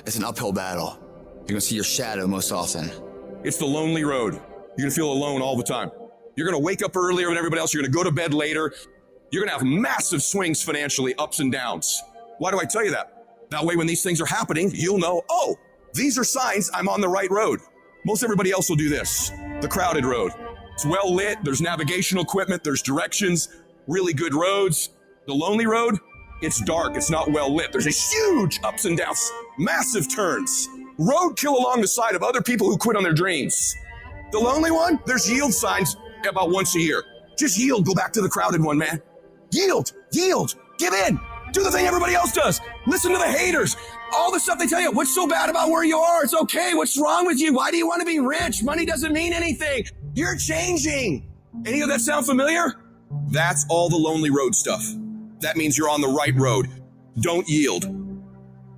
It's an uphill battle. You're gonna see your shadow most often. It's the lonely road. You're gonna feel alone all the time. You're gonna wake up earlier than everybody else. You're gonna go to bed later. You're gonna have massive swings financially, ups and downs. Why do I tell you that? That way when these things are happening, you'll know, oh, these are signs I'm on the right road. Most everybody else will do this. The crowded road. It's well lit, there's navigational equipment, there's directions, really good roads. The lonely road, it's dark, it's not well lit. There's a huge ups and downs, massive turns. Roadkill along the side of other people who quit on their dreams. The lonely one, there's yield signs about once a year. Just yield, go back to the crowded one, man. Yield, give in. Do the thing everybody else does. Listen to the haters. All the stuff they tell you. What's so bad about where you are? It's okay. What's wrong with you? Why do you want to be rich? Money doesn't mean anything. You're changing. Any of that sound familiar? That's all the lonely road stuff. That means you're on the right road. Don't yield.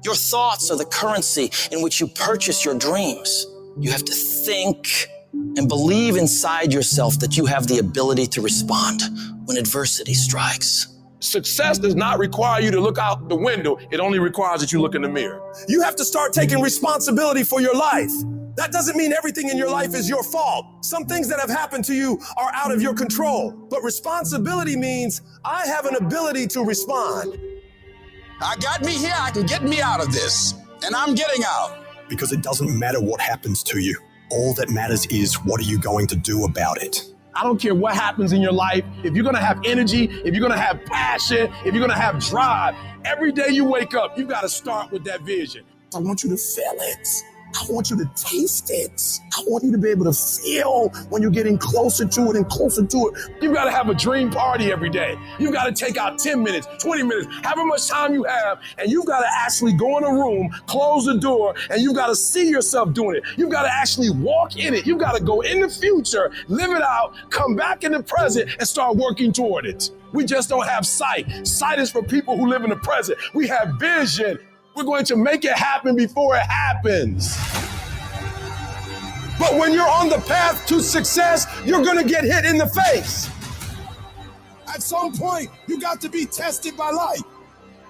Your thoughts are the currency in which you purchase your dreams. You have to think and believe inside yourself that you have the ability to respond when adversity strikes. Success does not require you to look out the window. It only requires that you look in the mirror. You have to start taking responsibility for your life. That doesn't mean everything in your life is your fault. Some things that have happened to you are out of your control. But responsibility means I have an ability to respond. I got me here, I can get me out of this. And I'm getting out. Because it doesn't matter what happens to you. All that matters is what are you going to do about it? I don't care what happens in your life. If you're gonna have energy, if you're gonna have passion, if you're gonna have drive, every day you wake up, you gotta start with that vision. I want you to feel it. I want you to taste it. I want you to be able to feel when you're getting closer to it and closer to it. You gotta have a dream party every day. You gotta take out 10 minutes, 20 minutes, however much time you have, and you gotta actually go in a room, close the door, and you gotta see yourself doing it. You gotta actually walk in it. You gotta go in the future, live it out, come back in the present, and start working toward it. We just don't have sight. Sight is for people who live in the present. We have vision. We're going to make it happen before it happens. But when you're on the path to success, you're gonna get hit in the face. At some point, you got to be tested by life.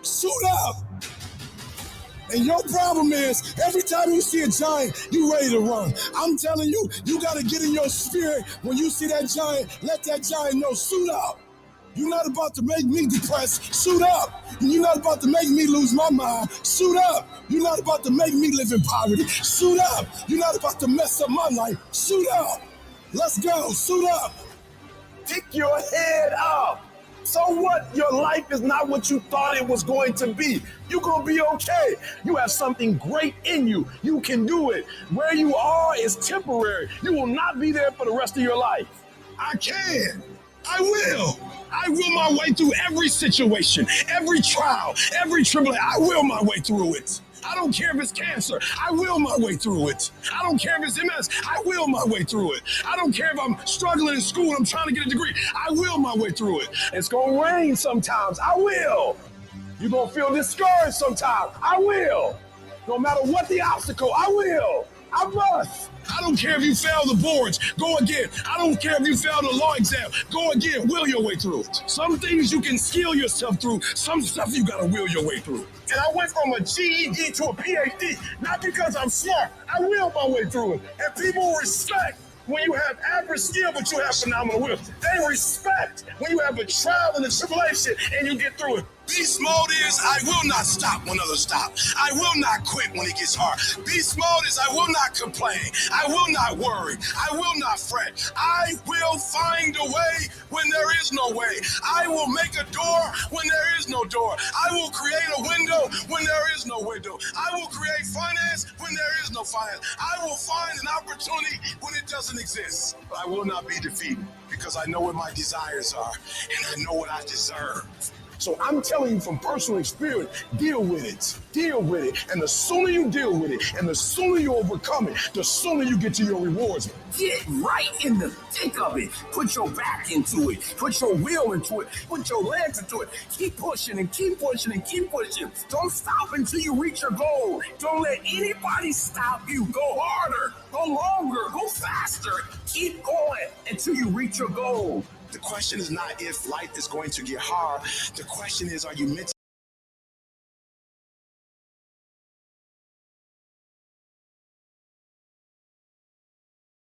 Suit up. And your problem is, every time you see a giant, you ready to run. I'm telling you, you gotta get in your spirit. When you see that giant, let that giant know, suit up. You're not about to make me depressed. Suit up. You're not about to make me lose my mind. Suit up. You're not about to make me live in poverty. Suit up. You're not about to mess up my life. Suit up. Let's go. Suit up. Pick your head up. So what? Your life is not what you thought it was going to be. You're going to be okay. You have something great in you. You can do it. Where you are is temporary. You will not be there for the rest of your life. I can. I will. I will my way through every situation, every trial, every tribulation. I will my way through it. I don't care if it's cancer. I will my way through it. I don't care if it's MS. I will my way through it. I don't care if I'm struggling in school and I'm trying to get a degree. I will my way through it. It's going to rain sometimes. I will. You're going to feel discouraged sometimes. I will. No matter what the obstacle, I will. I must. I don't care if you fail the boards, go again. I don't care if you fail the law exam, go again, will your way through it. Some things you can skill yourself through, some stuff you gotta will your way through. And I went from a GED to a PhD, not because I'm smart, I will my way through it. And people respect when you have average skill, but you have phenomenal will. They respect when you have a trial and a tribulation and you get through it. Beast mode is I will not stop when others stop. I will not quit when it gets hard. Beast mode is I will not complain. I will not worry. I will not fret. I will find a way when there is no way. I will make a door when there is no door. I will create a window when there is no window. I will create finance when there is no finance. I will find an opportunity when it doesn't exist. But I will not be defeated because I know what my desires are and I know what I deserve. So I'm telling you from personal experience, deal with it. Deal with it. And the sooner you deal with it and the sooner you overcome it, the sooner you get to your rewards. Get right in the thick of it. Put your back into it. Put your will into it. Put your legs into it. Keep pushing and keep pushing and keep pushing. Don't stop until you reach your goal. Don't let anybody stop you. Go harder. Go longer. Go faster. Keep going until you reach your goal. The question is not if life is going to get hard. The question is, are you mentally